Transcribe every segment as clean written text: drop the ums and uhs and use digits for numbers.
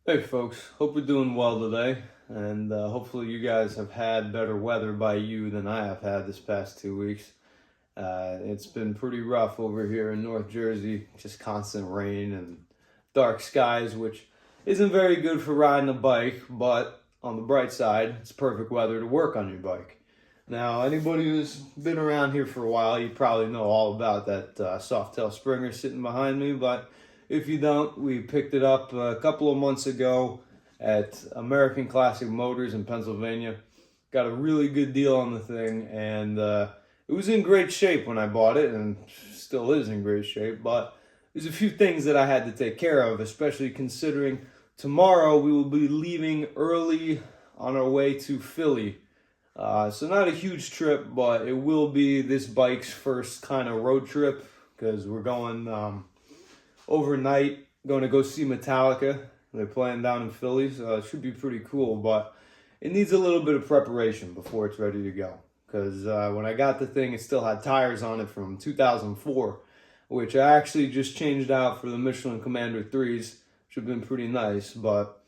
Hey folks, hope you're doing well today, and hopefully you guys have had better weather by you than I have had this past 2 weeks. It's been pretty rough over here in North Jersey, just constant rain and dark skies, which isn't very good for riding a bike, but on the bright side, it's perfect weather to work on your bike. Now, anybody who's been around here for a while, you probably know all about that soft-tail Springer sitting behind me, but if you don't, we picked it up a couple of months ago at American Classic Motors in Pennsylvania. Got a really good deal on the thing, and it was in great shape when I bought it, and still is in great shape, but there's a few things that I had to take care of, especially considering tomorrow we will be leaving early on our way to Philly. So not a huge trip, but it will be this bike's first kind of road trip because we're going overnight, going to go see Metallica. They're playing down in Philly, so it should be pretty cool, but it needs a little bit of preparation before it's ready to go. Because when I got the thing, it still had tires on it from 2004, which I actually just changed out for the Michelin Commander 3s, which have been pretty nice, but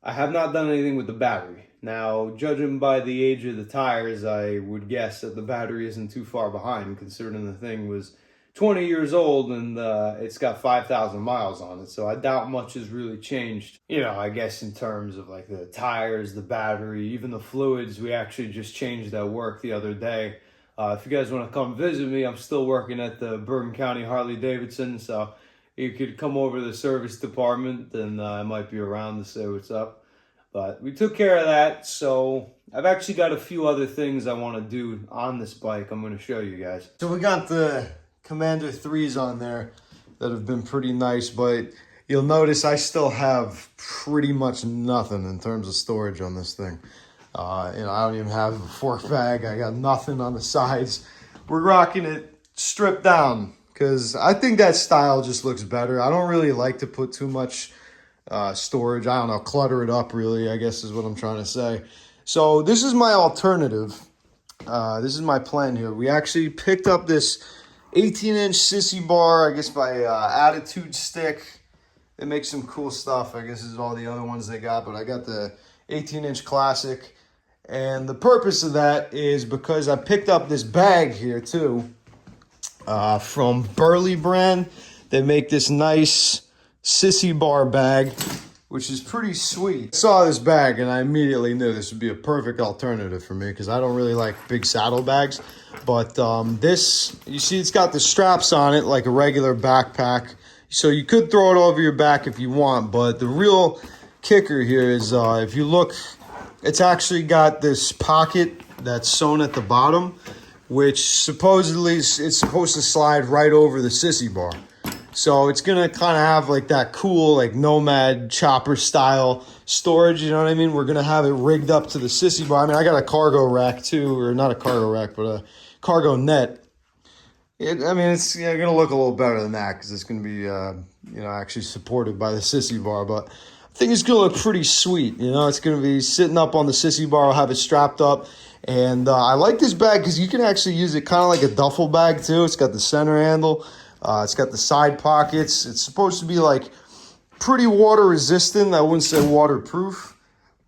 I have not done anything with the battery. Now, judging by the age of the tires, I would guess that the battery isn't too far behind, considering the thing was 20 years old and it's got 5,000 miles on it. So I doubt much has really changed, I guess in terms of like the tires, the battery, even the fluids. We actually just changed that work the other day. If you guys want to come visit me, I'm still working at the Bergen County Harley Davidson. So you could come over to the service department and I might be around to say what's up. But we took care of that. So I've actually got a few other things I want to do on this bike. I'm going to show you guys. So we got the Commander 3s on there that have been pretty nice, but you'll notice I still have pretty much nothing in terms of storage on this thing. I don't even have a fork bag. I got nothing on the sides. We're rocking it stripped down because I think that style just looks better. I don't really like to put too much storage. I don't know, clutter it up really, I guess is what I'm trying to say. So this is my alternative. This is my plan here. We actually picked up this 18-inch sissy bar, I guess by Attitude Stick. They make some cool stuff. I guess this is all the other ones they got, but I got the 18-inch Classic. And the purpose of that is because I picked up this bag here too from Burley brand. They make this nice sissy bar bag, which is pretty sweet. I saw this bag and I immediately knew this would be a perfect alternative for me because I don't really like big saddle bags. But this, you see it's got the straps on it like a regular backpack. So you could throw it over your back if you want. But the real kicker here is if you look, it's actually got this pocket that's sewn at the bottom, which supposedly it's supposed to slide right over the sissy bar. So it's going to kind of have like that cool, like Nomad chopper style storage, you know what I mean? We're going to have it rigged up to the sissy bar. I mean, I got a cargo rack too, or not a cargo rack, but a cargo net. It's going to look a little better than that because it's going to be, actually supported by the sissy bar. But I think it's going to look pretty sweet. It's going to be sitting up on the sissy bar. I'll have it strapped up. And I like this bag because you can actually use it kind of like a duffel bag too. It's got the center handle. It's got the side pockets. It's supposed to be like pretty water resistant. I wouldn't say waterproof,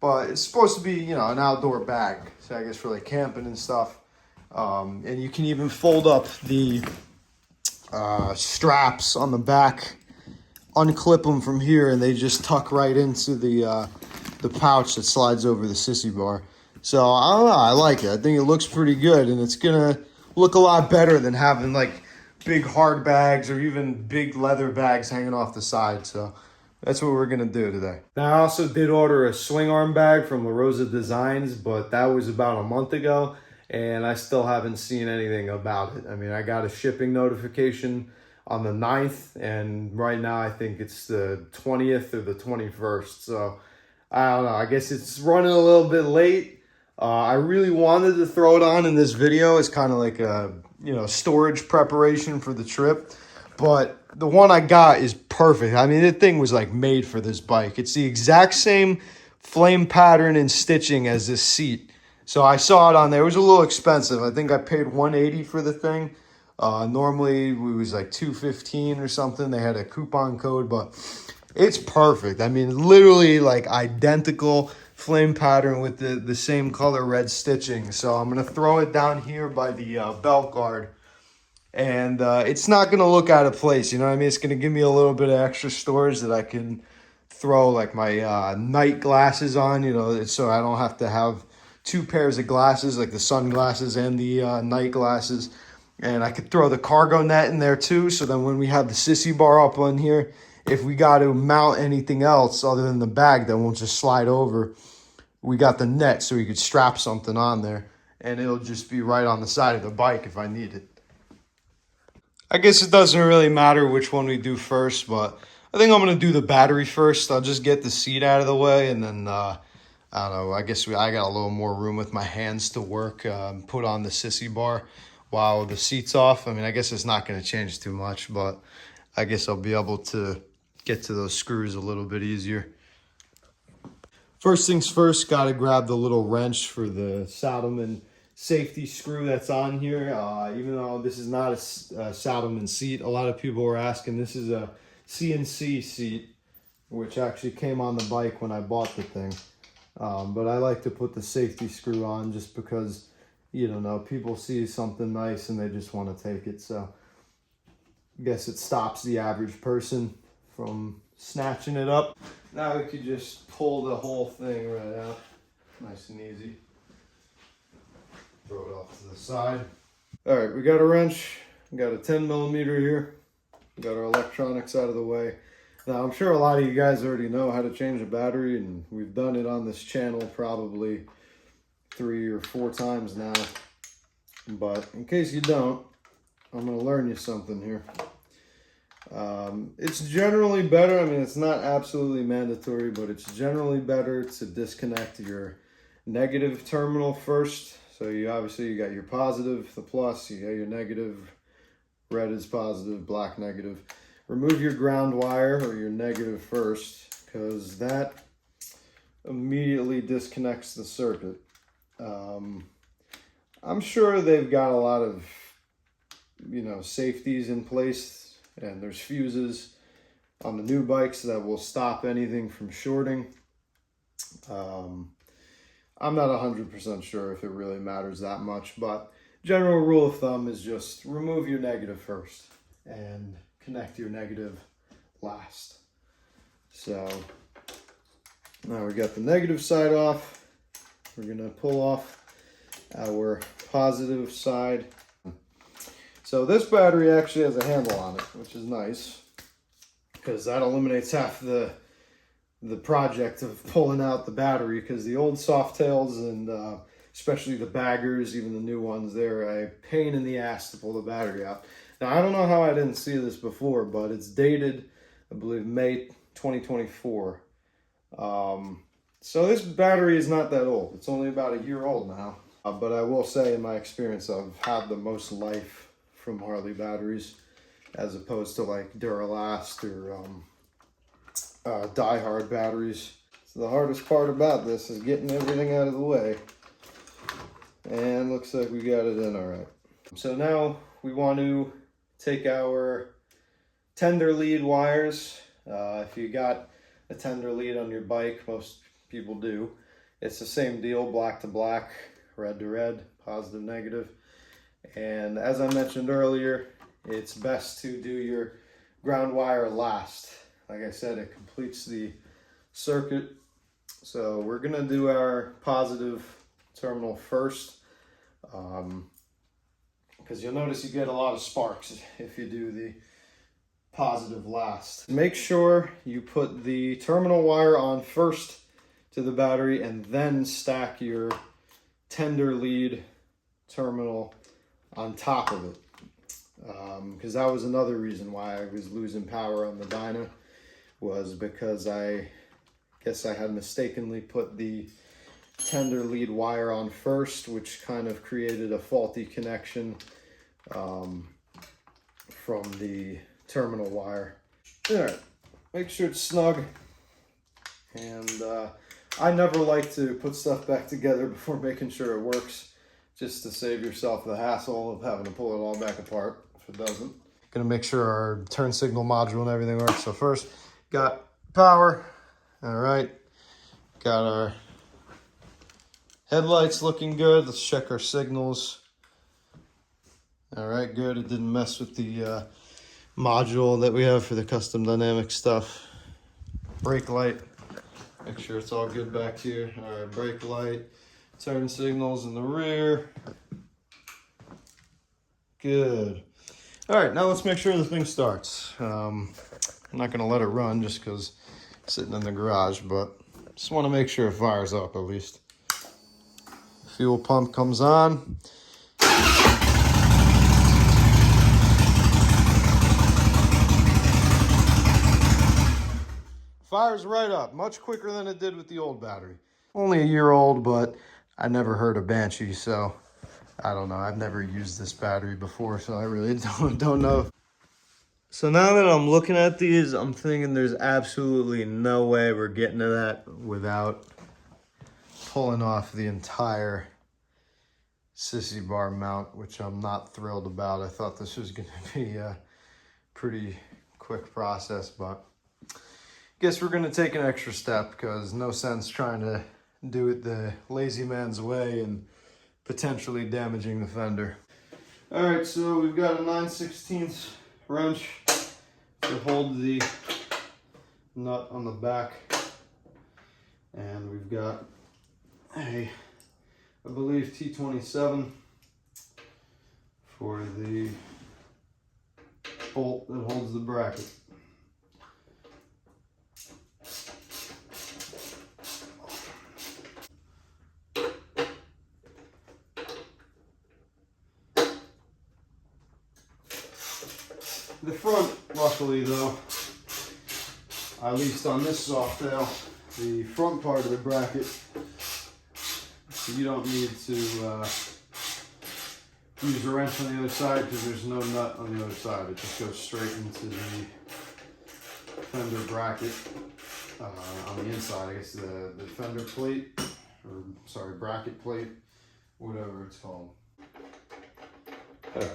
but it's supposed to be, an outdoor bag. So I guess for like camping and stuff. And you can even fold up the straps on the back, unclip them from here, and they just tuck right into the pouch that slides over the sissy bar. So I don't know. I like it. I think it looks pretty good, and it's gonna look a lot better than having like big hard bags or even big leather bags hanging off the side. So that's what we're gonna do today. Now I also did order a swing arm bag from La Rosa Designs, but that was about a month ago and I still haven't seen anything about it. I mean, I got a shipping notification on the 9th and right now I think it's the 20th or the 21st. So I don't know, I guess it's running a little bit late. I really wanted to throw it on in this video as kind of like a storage preparation for the trip, but the one I got is perfect. I mean, the thing was like made for this bike. It's the exact same flame pattern and stitching as this seat. So I saw it on there. It was a little expensive. I think I paid $180 for the thing. Normally it was like $215 or something. They had a coupon code, but It's perfect. I mean, literally like identical flame pattern with the same color red stitching. So I'm going to throw it down here by the belt guard. And it's not going to look out of place. You know what I mean? It's going to give me a little bit of extra storage that I can throw like my night glasses on, you know, so I don't have to have two pairs of glasses, like the sunglasses and the night glasses. And I could throw the cargo net in there too. So then when we have the sissy bar up on here, if we got to mount anything else other than the bag that won't just slide over, we got the net so we could strap something on there. And it'll just be right on the side of the bike if I need it. I guess it doesn't really matter which one we do first, but I think I'm going to do the battery first. I'll just get the seat out of the way, and then, I don't know, I guess I got a little more room with my hands to work, put on the sissy bar while the seat's off. I mean, I guess it's not going to change too much, but I guess I'll be able to get to those screws a little bit easier. First things first, got to grab the little wrench for the Saddleman safety screw that's on here. Even though this is not a Saddleman seat, a lot of people were asking. This is a CNC seat, which actually came on the bike when I bought the thing. But I like to put the safety screw on just because, you don't know, people see something nice and they just want to take it. So I guess it stops the average person from snatching it up. Now we could just pull the whole thing right out. Nice and easy. Throw it off to the side. All right, we got a wrench. We got a 10 millimeter here. We got our electronics out of the way. Now, I'm sure a lot of you guys already know how to change a battery, and we've done it on this channel probably 3 or 4 times now. But in case you don't, I'm going to learn you something here. It's generally better. I mean, it's not absolutely mandatory, but it's generally better to disconnect your negative terminal first. So you got your positive, the plus, you got your negative, red is positive, black negative. Remove your ground wire or your negative first, because that immediately disconnects the circuit. I'm sure they've got a lot of, you know, safeties in place, and there's fuses on the new bikes that will stop anything from shorting. I'm not 100% sure if it really matters that much, but general rule of thumb is just remove your negative first and connect your negative last. So now we got the negative side off. We're gonna pull off our positive side. So this battery actually has a handle on it, which is nice because that eliminates half the project of pulling out the battery, because the old Softails and especially the baggers, even the new ones, they're a pain in the ass to pull the battery out. Now, I don't know how I didn't see this before, but it's dated, I believe, May 2024. So this battery is not that old. It's only about a year old now. But I will say, in my experience, I've had the most life from Harley batteries as opposed to like Duralast or Die-Hard batteries. So the hardest part about this is getting everything out of the way. And looks like we got it in all right. So now we want to take our tender lead wires. If you got a tender lead on your bike, most people do. It's the same deal, black to black, red to red, positive, negative. And as I mentioned earlier, it's best to do your ground wire last. Like I said, it completes the circuit. So we're gonna do our positive terminal first, because you'll notice you get a lot of sparks if you do the positive last. Make sure you put the terminal wire on first to the battery and then stack your tender lead terminal on top of it, because that was another reason why I was losing power on the Dyna, was because I guess I had mistakenly put the tender lead wire on first, which kind of created a faulty connection from the terminal wire. All right, make sure it's snug. And I never like to put stuff back together before making sure it works, just to save yourself the hassle of having to pull it all back apart if it doesn't. Gonna make sure our turn signal module and everything works. So first, got power. All right, got our headlights looking good. Let's check our signals. All right, good. It didn't mess with the module that we have for the custom dynamic stuff. Brake light, make sure it's all good back here. All right, brake light, turn signals in the rear. Good. All right, now let's make sure the thing starts. I'm not gonna let it run just because it's sitting in the garage, but just want to make sure it fires up at least. Fuel pump comes on. Fires right up, much quicker than it did with the old battery. Only a year old, but I never heard of Banshee, so I don't know. I've never used this battery before, so I really don't know. So now that I'm looking at these, I'm thinking there's absolutely no way we're getting to that without pulling off the entire sissy bar mount, which I'm not thrilled about. I thought this was going to be a pretty quick process, but guess we're going to take an extra step because no sense trying to do it the lazy man's way and potentially damaging the fender. All right, so we've got a 9/16 wrench to hold the nut on the back, and we've got a, I believe, T27 for the bolt that holds the bracket. The front, luckily though, at least on this soft tail, the front part of the bracket, so you don't need to use a wrench on the other side because there's no nut on the other side. It just goes straight into the fender bracket on the inside. I guess the fender plate, or sorry, bracket plate, whatever it's called. Got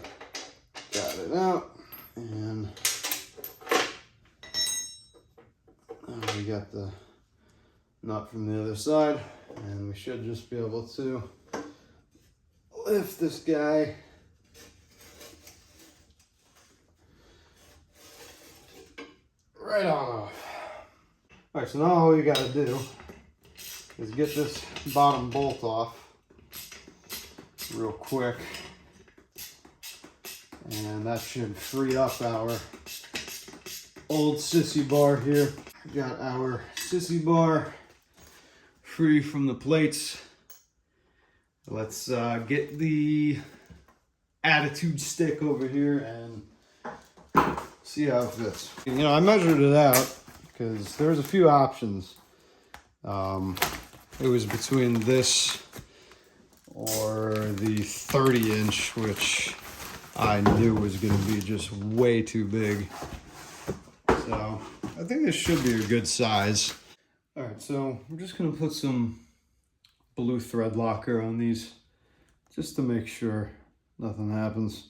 it out. And we got the nut from the other side, and we should just be able to lift this guy right on off. All right, so now all you got to do is get this bottom bolt off real quick. And that should free up our old sissy bar here. We got our sissy bar free from the plates. Let's get the attitude stick over here and see how it fits. You know, I measured it out because there's a few options. It was between this or the 30-inch, which I knew was going to be just way too big. So I think this should be a good size. All right, so I'm just going to put some blue thread locker on these just to make sure nothing happens.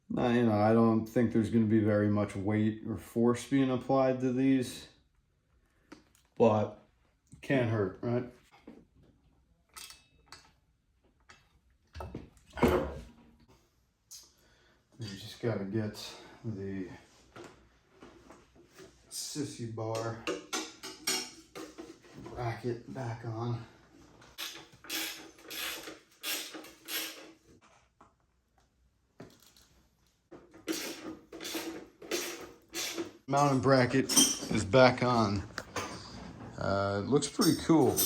Now, you know, I don't think there's going to be very much weight or force being applied to these, but it can't hurt, right? You just got to get the sissy bar bracket back on. Mounting bracket is back on. It looks pretty cool.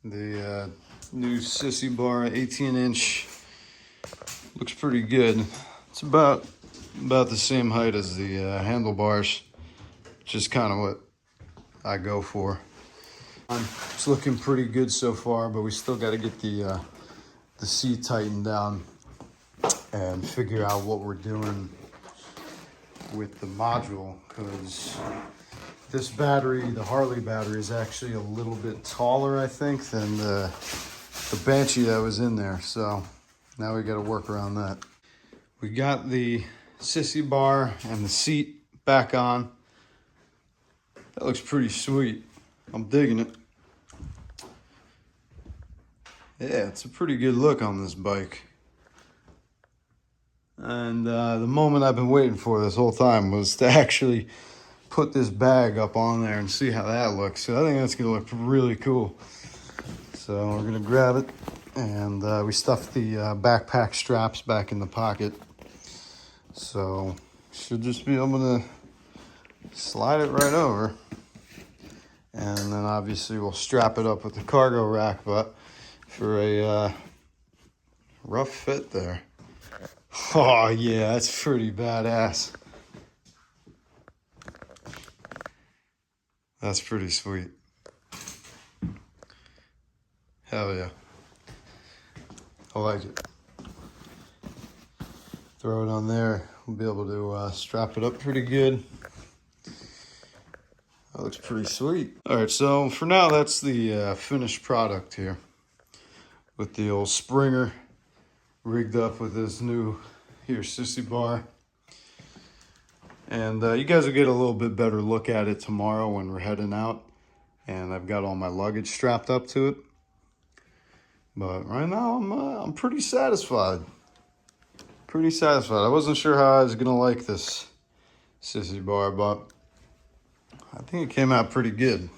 The new sissy bar 18-inch looks pretty good. It's about the same height as the handlebars, which is kind of what I go for. It's looking pretty good so far, but we still got to get the seat tightened down and figure out what we're doing with the module, because this battery, the Harley battery, is actually a little bit taller, I think, than the Banshee that was in there. So now we got to work around that. We got the sissy bar and the seat back on. That looks pretty sweet. I'm digging it. Yeah, it's a pretty good look on this bike. And the moment I've been waiting for this whole time was to actually put this bag up on there and see how that looks. So I think that's gonna look really cool. So we're gonna grab it, and we stuffed the backpack straps back in the pocket. So should just be able to slide it right over. And then obviously we'll strap it up with the cargo rack, but for a rough fit there. Oh yeah, that's pretty badass. That's pretty sweet. Hell yeah. I like it. Throw it on there. We'll be able to strap it up pretty good. That looks pretty sweet. All right, so for now, that's the finished product here. With the old Springer rigged up with this new sissy bar. And you guys will get a little bit better look at it tomorrow when we're heading out. And I've got all my luggage strapped up to it. But right now, I'm pretty satisfied. Pretty satisfied. I wasn't sure how I was gonna like this sissy bar, but I think it came out pretty good.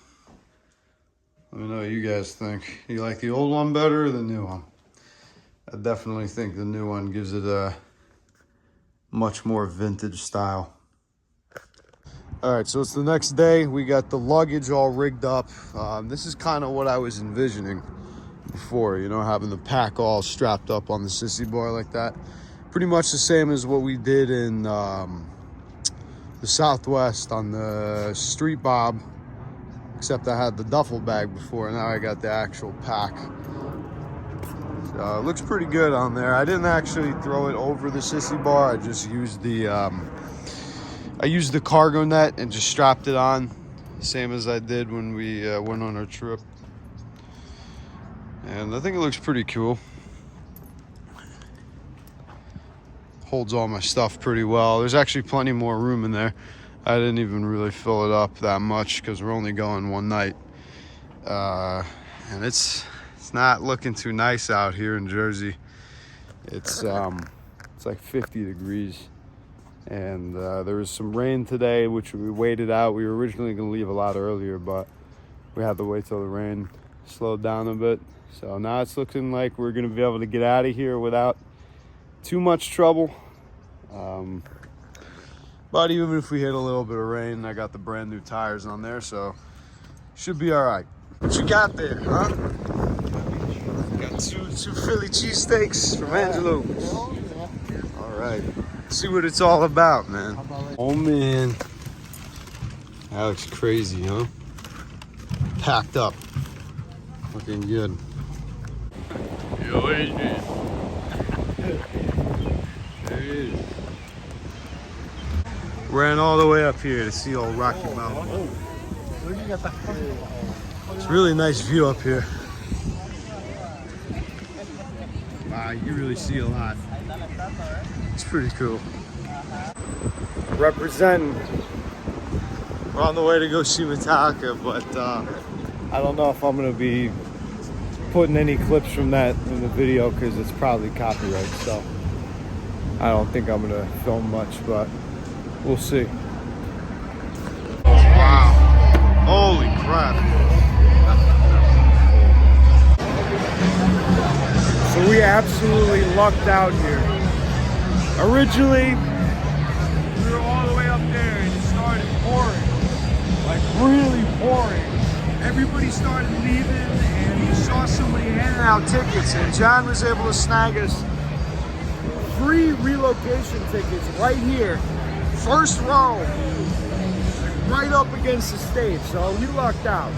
Let me know what you guys think. You like the old one better or the new one? I definitely think the new one gives it a much more vintage style. All right, so it's the next day. We got the luggage all rigged up. This is kind of what I was envisioning before, you know, having the pack all strapped up on the sissy bar like that. Pretty much the same as what we did in the Southwest on the Street Bob, except I had the duffel bag before. Now I got the actual pack. So it looks pretty good on there. I didn't actually throw it over the sissy bar. I just used the cargo net and just strapped it on, same as I did when we went on our trip. And I think it looks pretty cool. Holds all my stuff pretty well. There's actually plenty more room in there. I didn't even really fill it up that much because we're only going one night. And it's not looking too nice out here in Jersey. It's like 50 degrees. And there was some rain today, which we waited out. We were originally going to leave a lot earlier, but we had to wait till the rain slowed down a bit. So now it's looking like we're going to be able to get out of here without too much trouble. But even if we hit a little bit of rain, I got the brand new tires on there, so should be all right. What you got there, huh? Got two Philly cheesesteaks from Angelo's. All right. See what it's all about, man. Oh man, that looks crazy, huh? Packed up, looking good. Yo, Adrian. There he is. Ran all the way up here to see old Rocky Mountain. It's a really nice view up here. Wow, you really see a lot. It's pretty cool. Representing. We're on the way to go see Metallica, but I don't know if I'm gonna be putting any clips from that in the video because it's probably copyright, so I don't think I'm gonna film much, but we'll see. Wow, holy crap. So we absolutely lucked out here. Originally, we were all the way up there and it started pouring, like really pouring. Everybody started leaving and we saw somebody handing out tickets, and John was able to snag us free relocation tickets right here, first row, right up against the stage, so we lucked out.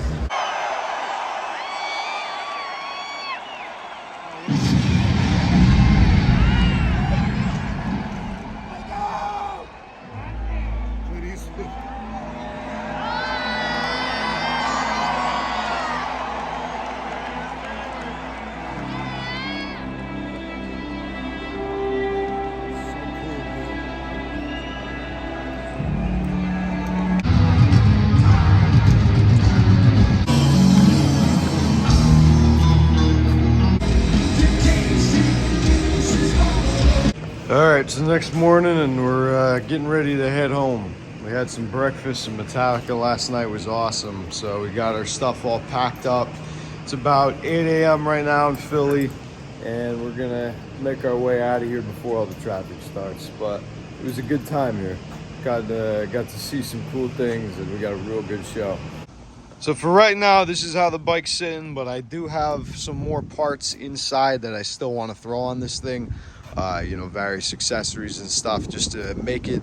All right, so the next morning, and we're getting ready to head home. We had some breakfast, and Metallica last night was awesome. So we got our stuff all packed up. It's about 8 a.m. right now in Philly, and we're gonna make our way out of here before all the traffic starts. But it was a good time here. Got to see some cool things, and we got a real good show. So for right now, this is how the bike's sitting, but I do have some more parts inside that I still want to throw on this thing. You know, various accessories and stuff, just to make it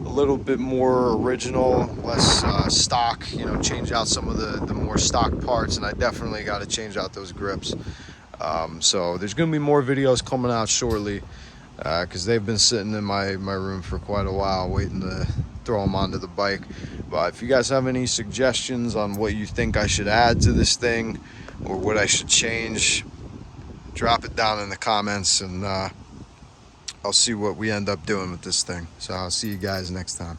a little bit more original, less stock. You know, change out some of the more stock parts, and I definitely got to change out those grips. So there's going to be more videos coming out shortly, because they've been sitting in my room for quite a while waiting to throw them onto the bike. But if you guys have any suggestions on what you think I should add to this thing or what I should change, drop it down in the comments, and I'll see what we end up doing with this thing. So I'll see you guys next time.